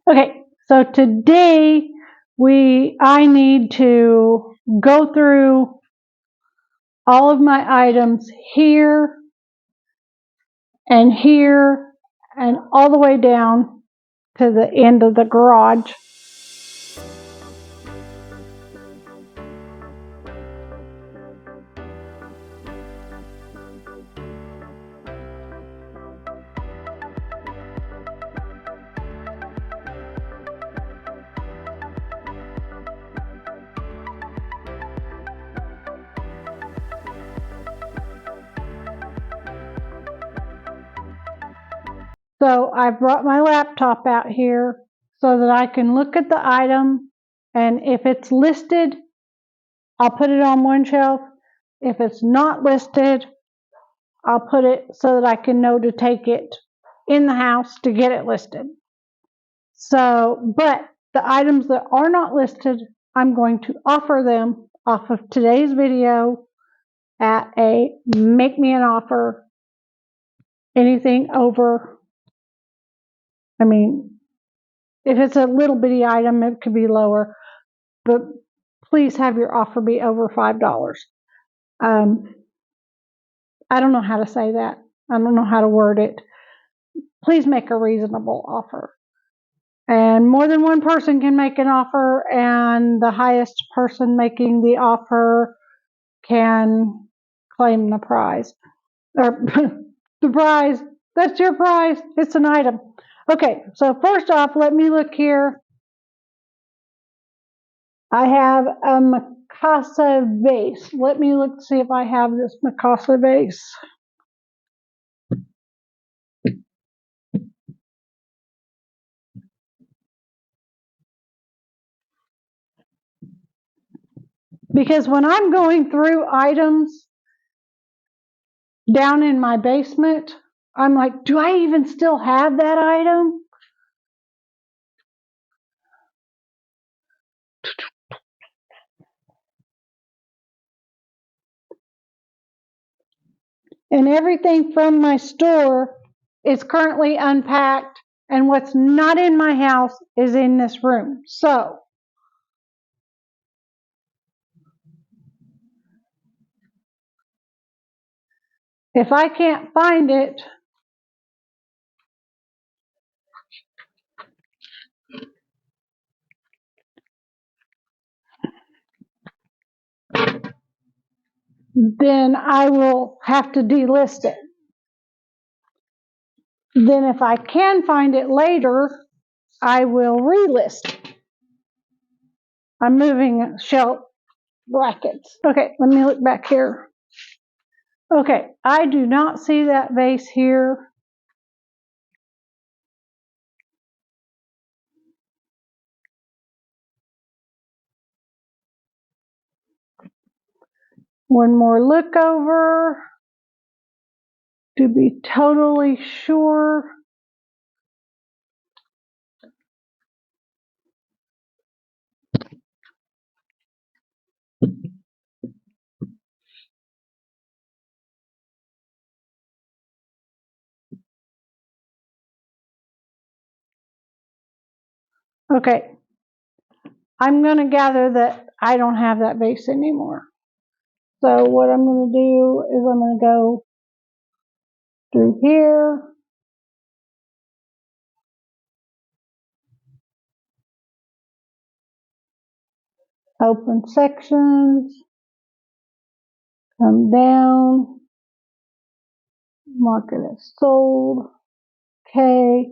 Okay, so today I need to go through all of my items here and here and all the way down to the end of the garage. So I brought my laptop out here so that I can look at the item, and if it's listed, I'll put it on one shelf. If it's not listed, I'll put it so that I can know to take it in the house to get it listed. So, but the items that are not listed, I'm going to offer them off of today's video at a make me an offer. Anything over, if it's a little bitty item, it could be lower, but please have your offer be over $5. I don't know how to say that. I don't know how to word it. Please make a reasonable offer. And more than one person can make an offer, and the highest person making the offer can claim the prize. Or the prize, that's your prize, it's an item. Okay, so first off, let me look here. I have a Mikasa vase. Let me look to see if I have this Mikasa vase. Because when I'm going through items down in my basement, I'm like, do I even still have that item? And everything from my store is currently unpacked, and what's not in my house is in this room. So if I can't find it, then I will have to delist it. Then if I can find it later, I will relist it. I'm moving shelf brackets. Okay, let me look back here. Okay, I do not see that vase here. One more look over to be totally sure. Okay, I'm going to gather that I don't have that vase anymore. So what I'm going to do is I'm going to go through here. Open sections. Come down. Mark it as sold. Okay.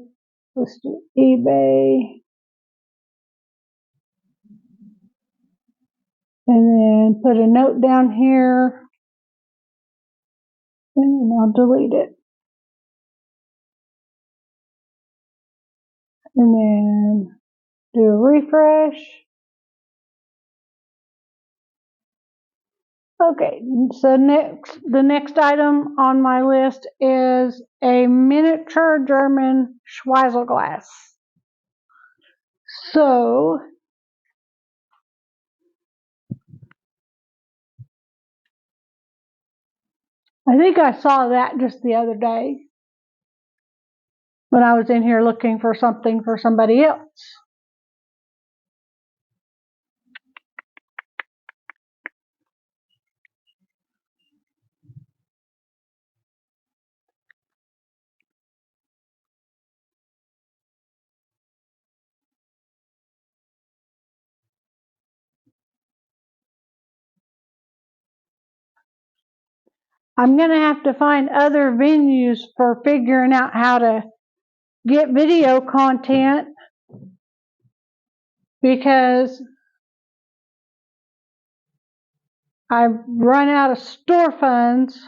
Let's do eBay. And then put a note down here. And then I'll delete it. And then do a refresh. Okay, so the next item on my list is a miniature German Schweizerglass. So I think I saw that just the other day. when I was in here looking for something for somebody else. I'm going to have to find other venues for figuring out how to get video content, because I've run out of store funds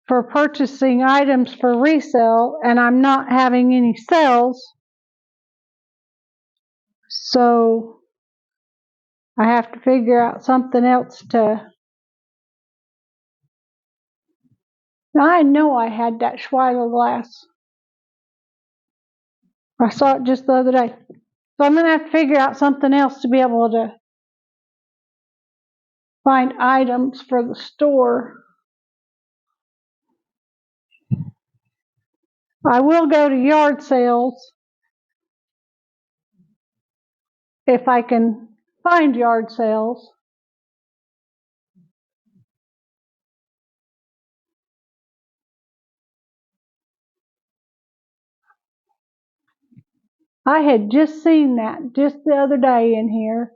for purchasing items for resale, and I'm not having any sales. So I have to figure out something else to. Now I know I had that Schweiler glass. I saw it just the other day. So I'm going to have to figure out something else to be able to find items for the store. I will go to yard sales if I can find yard sales. I had just seen that just the other day in here.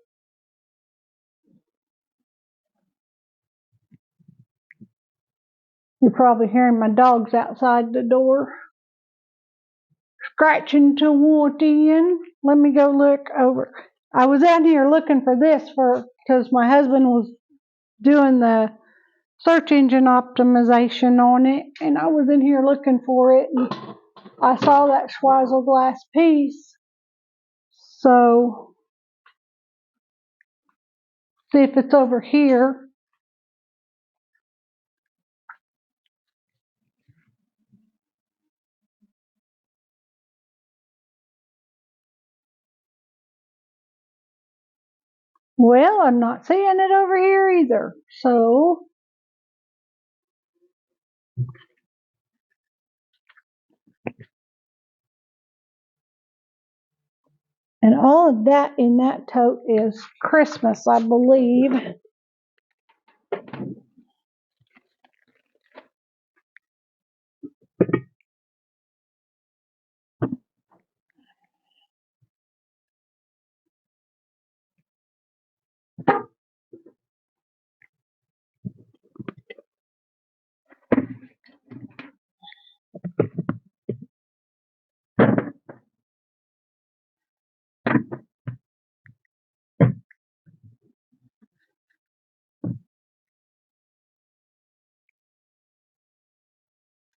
You're probably hearing my dogs outside the door scratching to want in. Let me go look over. I was out here looking for this because my husband was doing the search engine optimization on it, and I was in here looking for it, and I saw that Schweizer glass piece. So, see if it's over here. Well, I'm not seeing it over here either. So, and all of that in that tote is Christmas, I believe.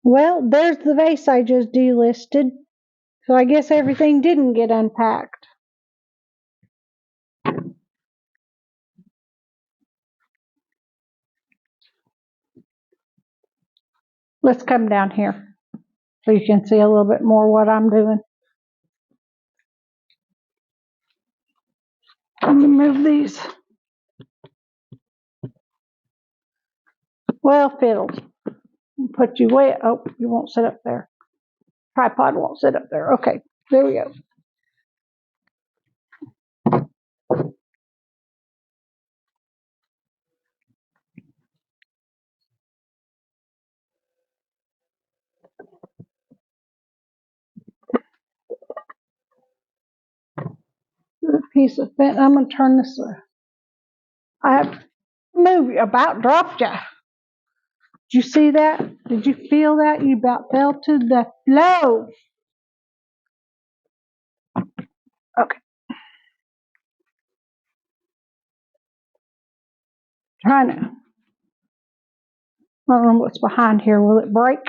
Well, there's the vase I just delisted. So I guess everything didn't get unpacked. Let's come down here so you can see a little bit more what I'm doing. Let me move these. Well, fiddles. Put you way, oh, you won't sit up there. Tripod won't sit up there. Okay, there we go. A piece of fence. I'm going to turn this. I have moved, about dropped you. Did you see that? Did you feel that? You about fell to the floor. Okay. Trying to. I don't know what's behind here. Will it break?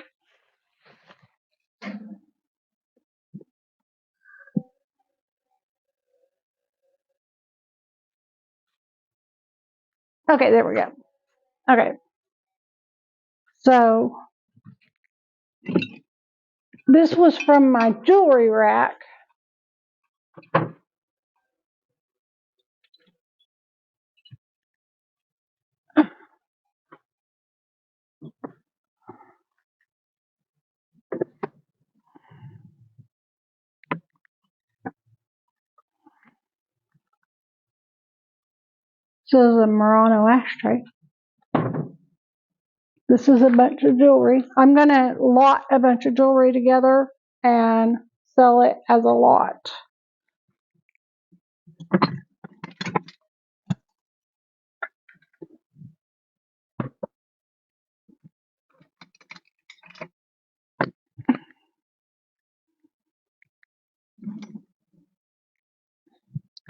Okay, there we go. Okay. So, this was from my jewelry rack. This is a Murano ashtray. This is a bunch of jewelry. I'm going to lot a bunch of jewelry together and sell it as a lot.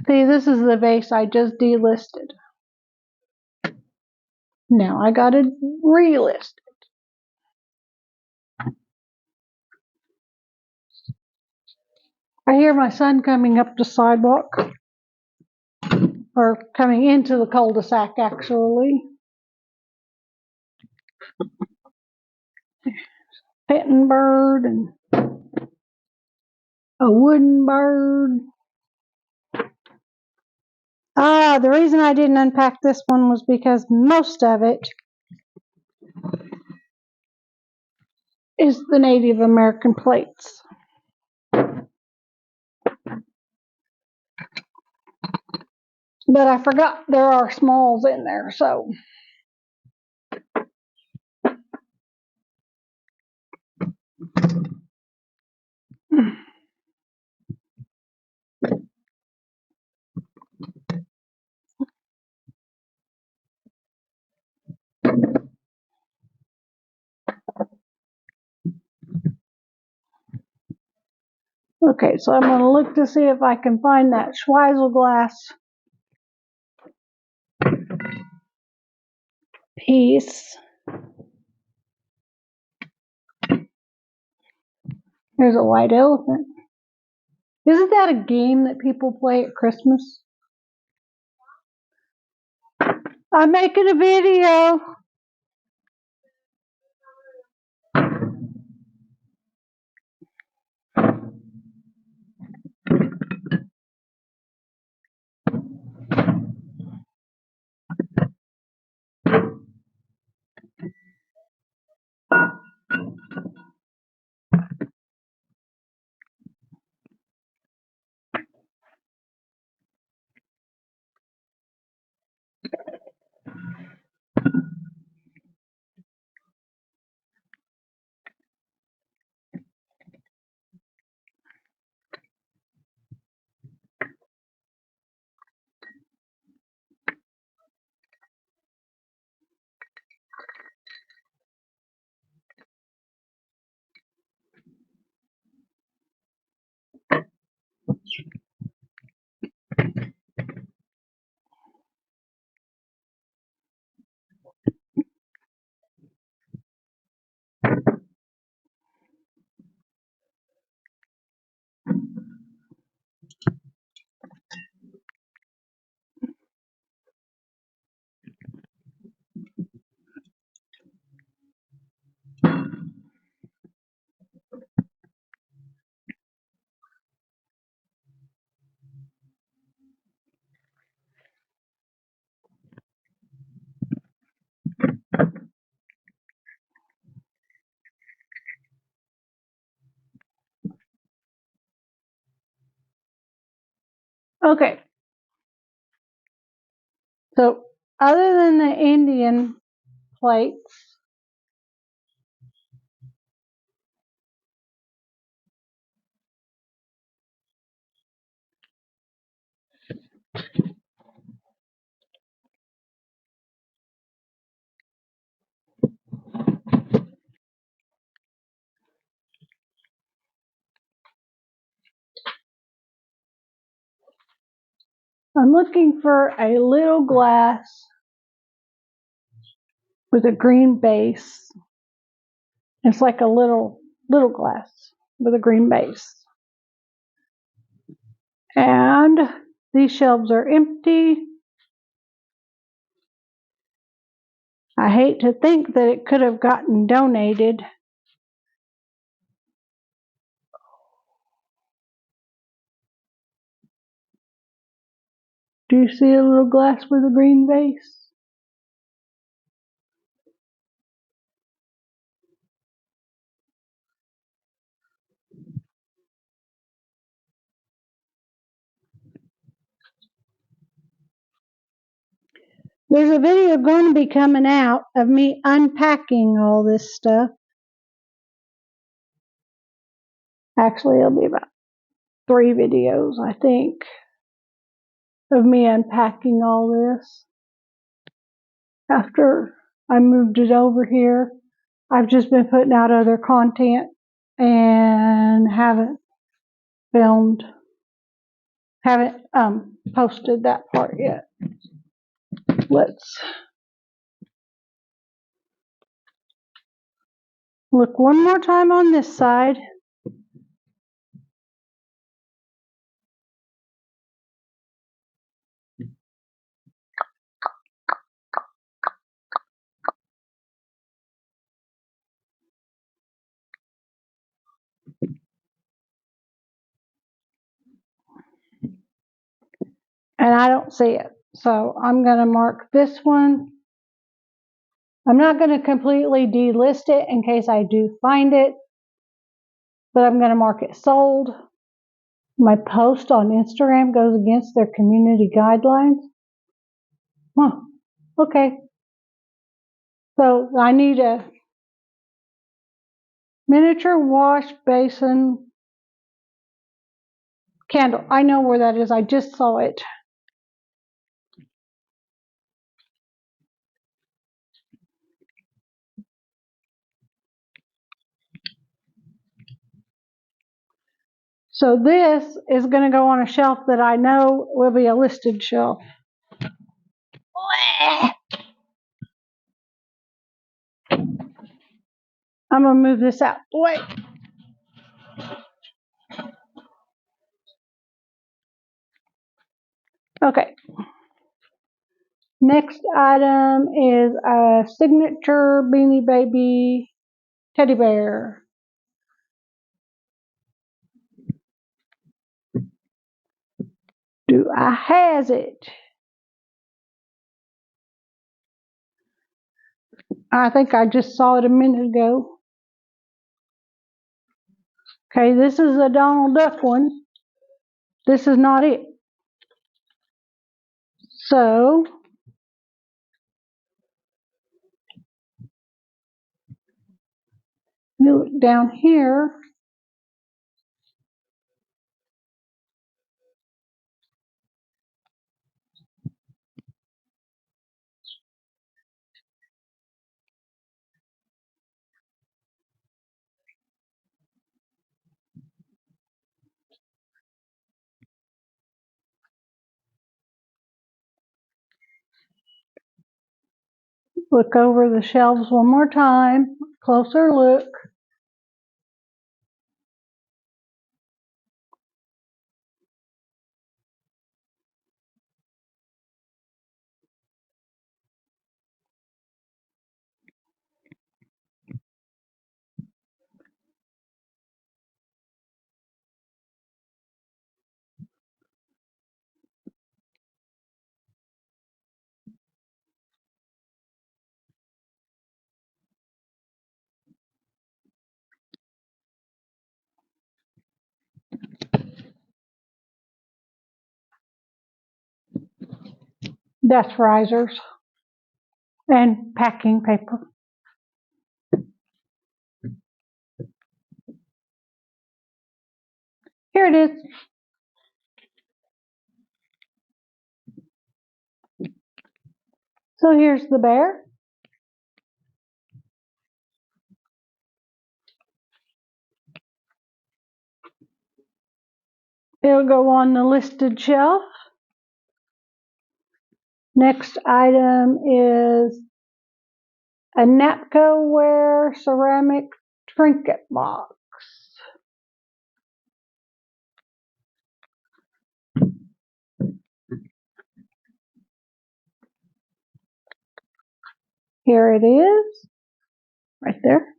See, this is the vase I just delisted. Now I got to relist it. I hear my son coming up the sidewalk, or coming into the cul-de-sac actually. Petting bird and a wooden bird. The reason I didn't unpack this one was because most of it is the Native American plates. But I forgot there are smalls in there, so. Okay, so I'm going to look to see if I can find that Schweisel glass piece. There's a white elephant. Isn't that a game that people play at Christmas? I'm making a video. Okay. So, other than the Indian plates, I'm looking for a little glass with a green base. It's like a little glass with a green base. And these shelves are empty. I hate to think that it could have gotten donated. Do you see a little glass with a green base? There's a video going to be coming out of me unpacking all this stuff. Actually, it'll be about 3 videos, I think, of me unpacking all this. After I moved it over here, I've just been putting out other content and haven't posted that part yet. Let's look one more time on this side. And I don't see it. So I'm going to mark this one. I'm not going to completely delist it in case I do find it, but I'm going to mark it sold. My post on Instagram goes against their community guidelines. Huh. Okay. So I need a miniature wash basin candle. I know where that is. I just saw it. So this is going to go on a shelf that I know will be a listed shelf. I'm going to move this out the way. Okay. Next item is a signature Beanie Baby teddy bear. Do I has it? I think I just saw it a minute ago. Okay, this is a Donald Duck one. This is not it. So, you look down here. Look over the shelves one more time. Closer look. Dust risers and packing paper. Here it is. So here's the bear. It'll go on the listed shelf. Next item is a Napco-ware ceramic trinket box. Here it is, right there.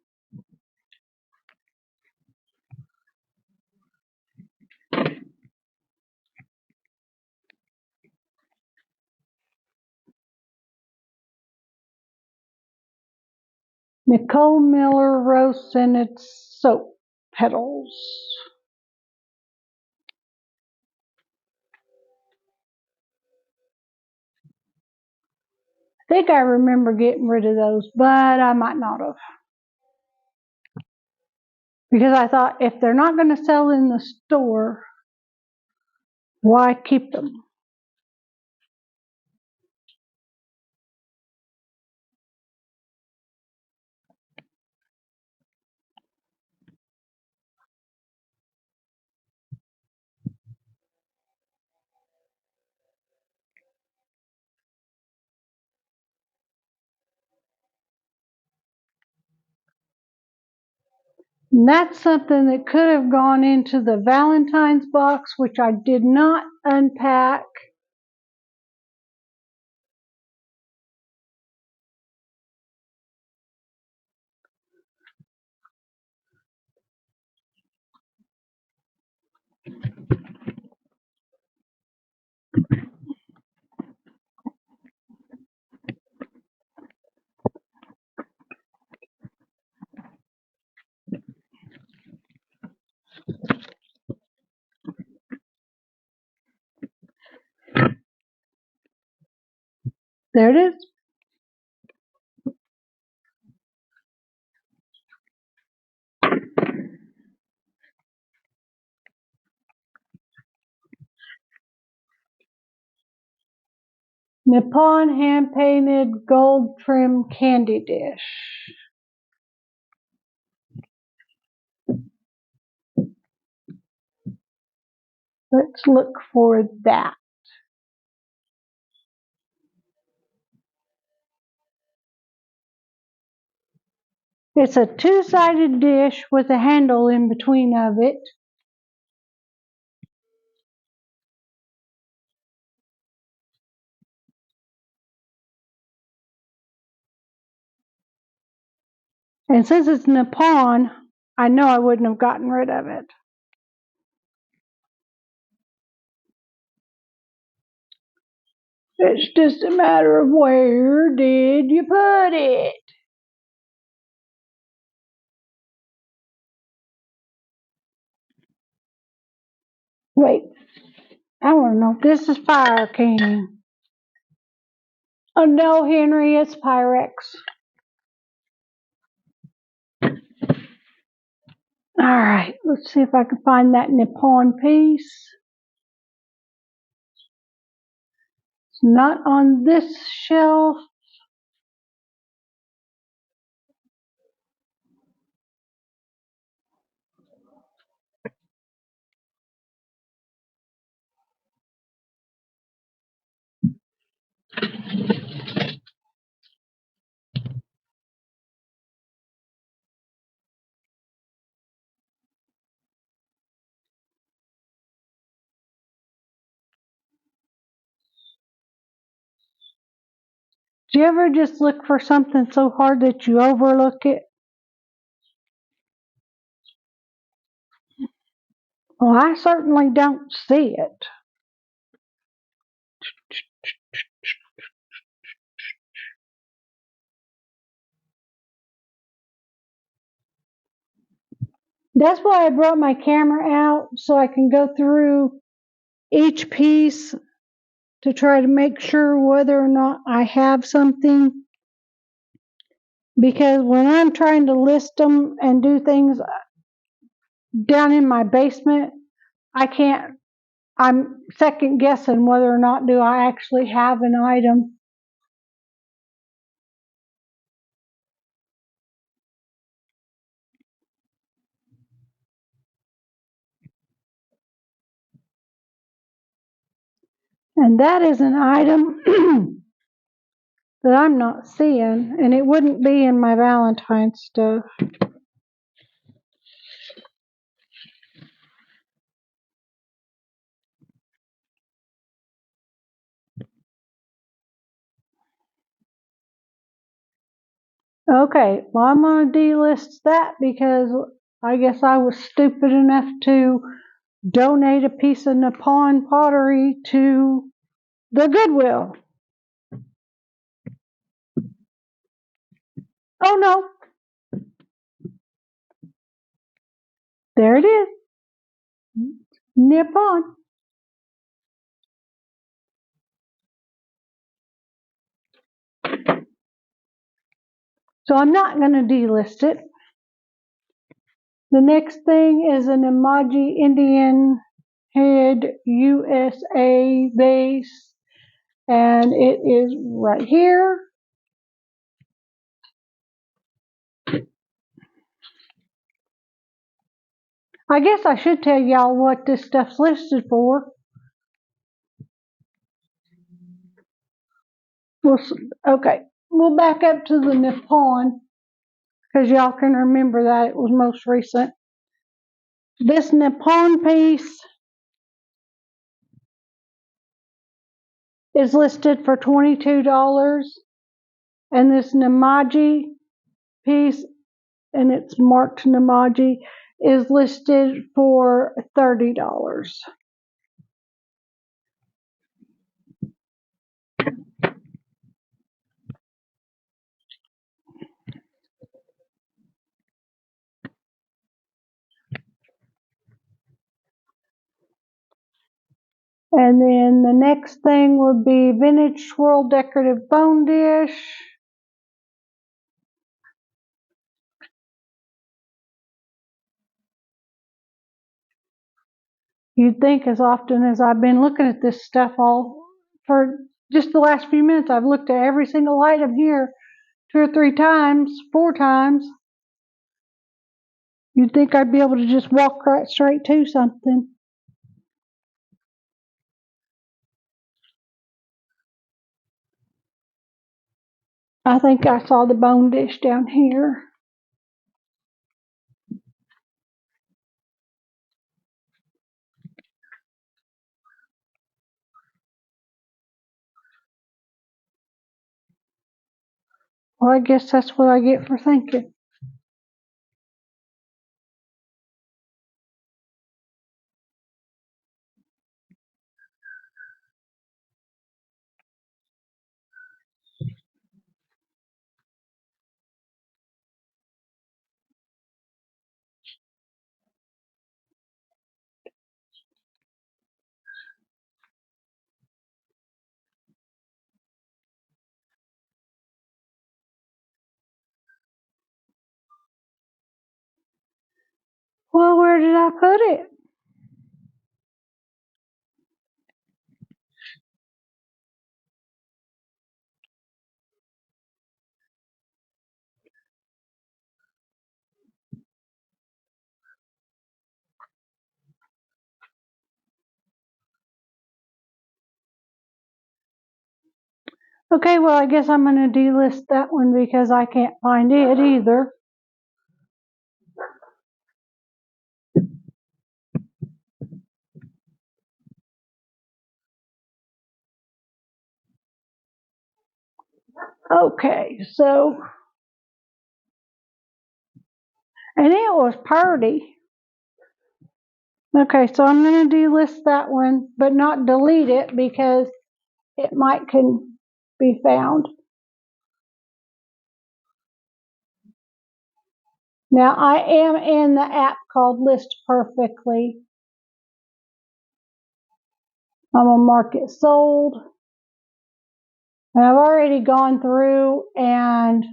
Nicole Miller Rose Scented Soap Petals. think I remember getting rid of those, but I might not have. Because I thought if they're not going to sell in the store, why keep them? And that's something that could have gone into the Valentine's box, which I did not unpack. There it is. Nippon hand-painted gold trim candy dish. Let's look for that. It's a two-sided dish with a handle in between of it. And since it's Nippon, I know I wouldn't have gotten rid of it. It's just a matter of where did you put it? Wait, I want to know if this is Fire King. Oh no, Henry, it's Pyrex. Alright, let's see if I can find that Nippon piece. It's not on this shelf. Do you ever just look for something so hard that you overlook it? Well, I certainly don't see it. That's why I brought my camera out, so I can go through each piece to try to make sure whether or not I have something. Because when I'm trying to list them and do things down in my basement, I'm second guessing whether or not do I actually have an item. And that is an item that I'm not seeing, and it wouldn't be in my Valentine's stuff. Okay, well, I'm going to delist that because I guess I was stupid enough to donate a piece of Nippon pottery to the Goodwill. Oh no, there it is. Nippon. So I'm not going to delist it. The next thing is an emoji Indian head USA base, and it is right here. I guess I should tell y'all what this stuff's listed for. Okay, we'll back up to the Nippon because y'all can remember that it was most recent. This Nippon piece is listed for $22, and this Nemaji piece, and it's marked Nemaji, is listed for $30. And then the next thing would be vintage swirl decorative bone dish. You'd think as often as I've been looking at this stuff all for just the last few minutes, I've looked at every single item here 2 or 3 times, 4 times. You'd think I'd be able to just walk right straight to something. I think I saw the bone dish down here. Well, I guess that's what I get for thinking. Well, where did I put it? Okay, well, I guess I'm going to delist that one because I can't find it either. Okay, so, and it was pretty. Okay, so I'm going to delist that one, but not delete it because it might can be found. Now, I am in the app called List Perfectly. I'm going to mark it sold. And I've already gone through and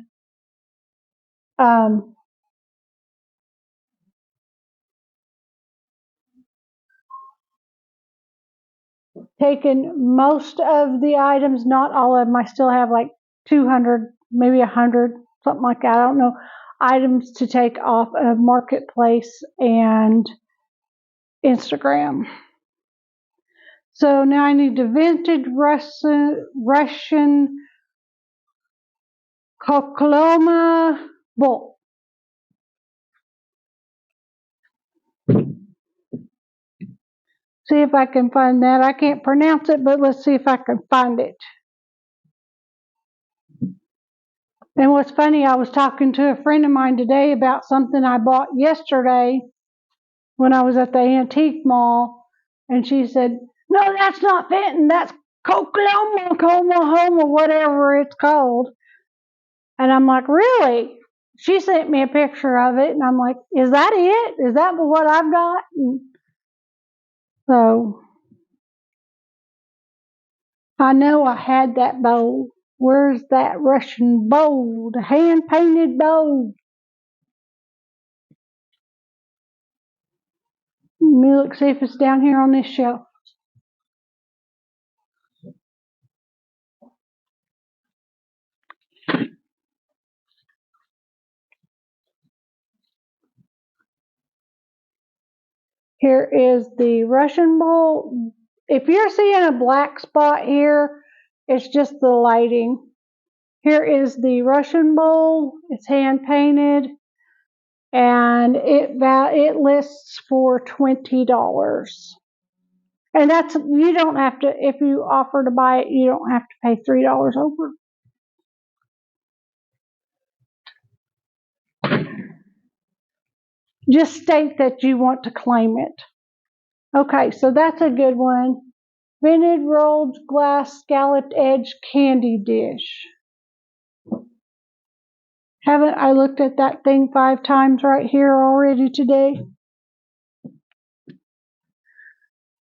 taken most of the items, not all of them. I still have like 200, maybe 100, something like that. I don't know, items to take off of Marketplace and Instagram. So now I need the vintage Russian Kokloma bowl. See if I can find that. I can't pronounce it, but let's see if I can find it. And what's funny, I was talking to a friend of mine today about something I bought yesterday when I was at the antique mall, and she said, "No, that's not Fenton. That's Oklahoma, whatever it's called." And I'm like, "Really?" She sent me a picture of it, and I'm like, "Is that it? Is that what I've got?" And so I know I had that bowl. Where's that Russian bowl, the hand-painted bowl? Let me look, see if it's down here on this shelf. Here is the Russian bowl. If you're seeing a black spot here, it's just the lighting. Here is the Russian bowl. It's hand painted, and it lists for $20. And that's, you don't have to, if you offer to buy it, you don't have to pay $3 over. Just state that you want to claim it. Okay, so that's a good one. Vented rolled glass scalloped edge candy dish. Haven't I looked at that thing 5 times right here already today?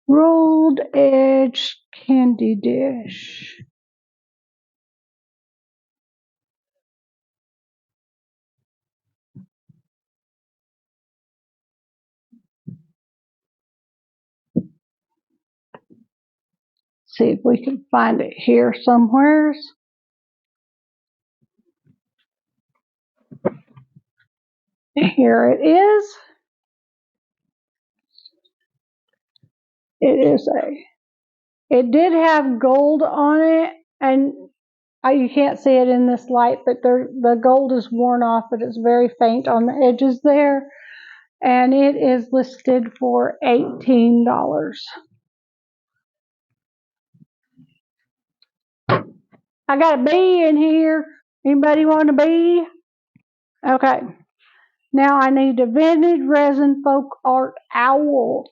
Rolled edge candy dish. See if we can find it here somewheres. Here it is. It did have gold on it, and you can't see it in this light, but the gold is worn off, but it's very faint on the edges there. And it is listed for $18. I got a bee in here. Anybody want a bee? Okay. Now I need a vintage resin folk art owl.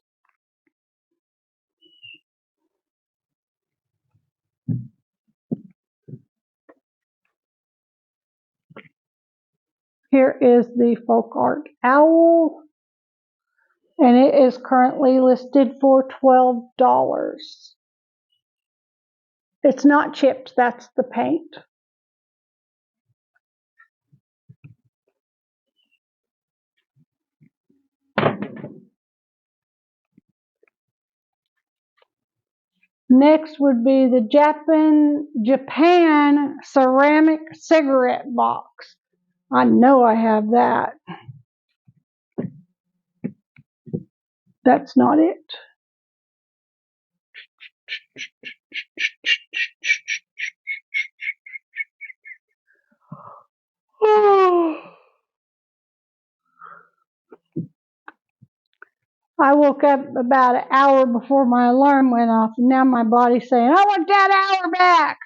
Here is the folk art owl, and it is currently listed for $12. It's not chipped, that's the paint. Next would be the Japan ceramic cigarette box. I know I have that. That's not it. I woke up about an hour before my alarm went off, and now my body's saying, I want that hour back.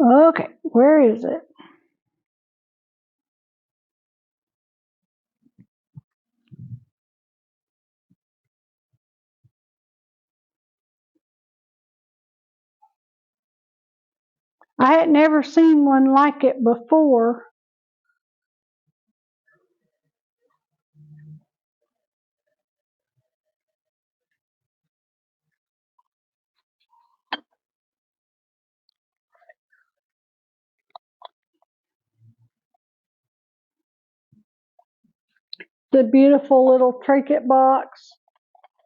Okay, where is it? I had never seen one like it before. The beautiful little trinket box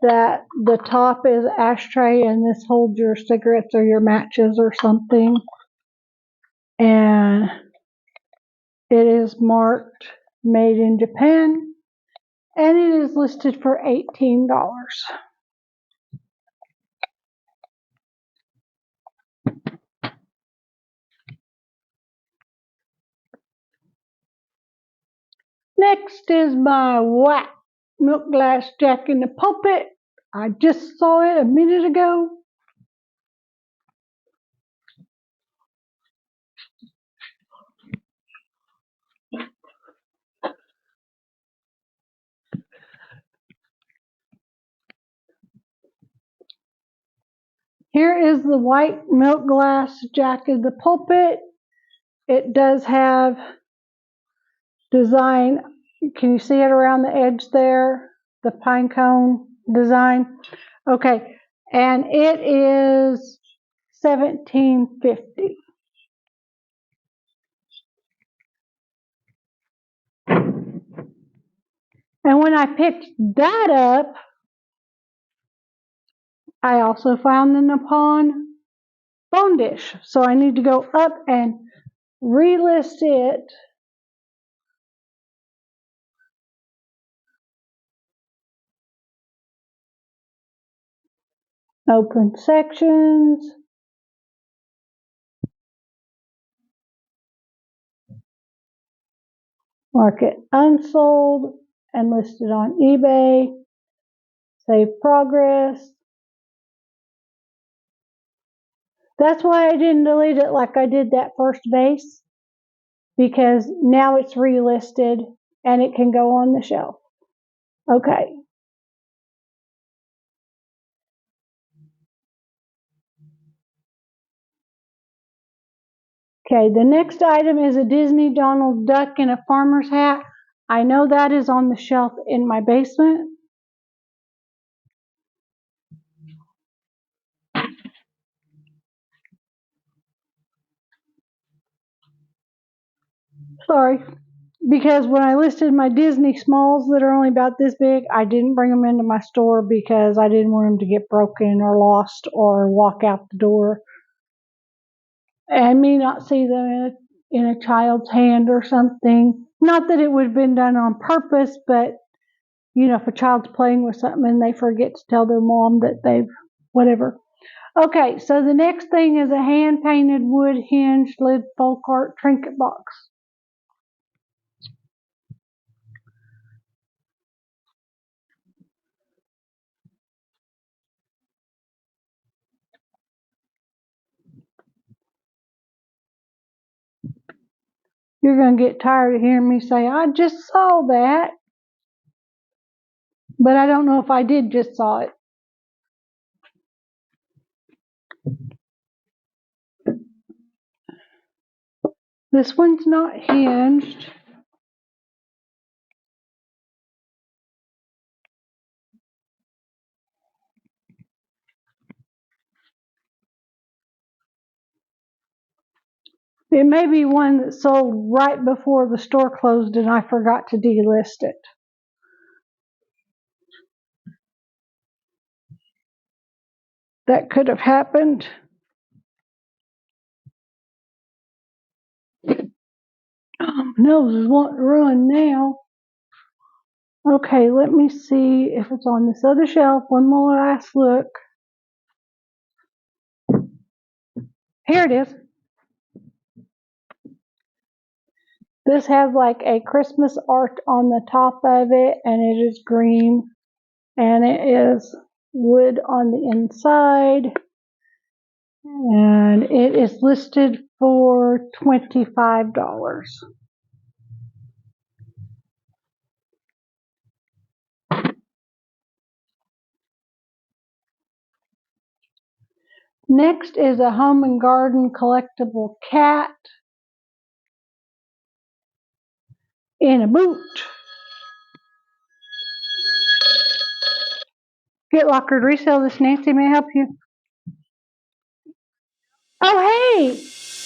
that the top is ashtray and this holds your cigarettes or your matches or something. And it is marked made in Japan, and it is listed for $18. Next is my white milk glass Jack in the Pulpit. I just saw it a minute ago. Here is the white milk glass Jack in the Pulpit. It does have design. Can you see it around the edge there? The pine cone design. Okay, and it is $17.50. And when I picked that up, I also found the Nippon phone dish. So I need to go up and relist it. Open sections. Mark it unsold and list it on eBay. Save progress. That's why I didn't delete it like I did that first vase, because now it's relisted and it can go on the shelf. Okay. Okay, the next item is a Disney Donald Duck in a farmer's hat. I know that is on the shelf in my basement. Sorry. Because when I listed my Disney smalls that are only about this big, I didn't bring them into my store because I didn't want them to get broken or lost or walk out the door and me not see them in a child's hand or something. Not that it would have been done on purpose, but if a child's playing with something and they forget to tell their mom that they've whatever. Okay, so the next thing is a hand-painted wood hinge lid folk art trinket box. You're going to get tired of hearing me say, I just saw that. But I don't know if I did just saw it. This one's not hinged. It may be one that sold right before the store closed and I forgot to delist it. That could have happened. Nose is wanting to run now. Okay, let me see if it's on this other shelf. One more last look. Here it is. This has like a Christmas art on the top of it, and it is green, and it is wood on the inside, and it is listed for $25. Next is a home and garden collectible cat in a boot. Get Lockered Resale. This Nancy may help you. Oh, hey!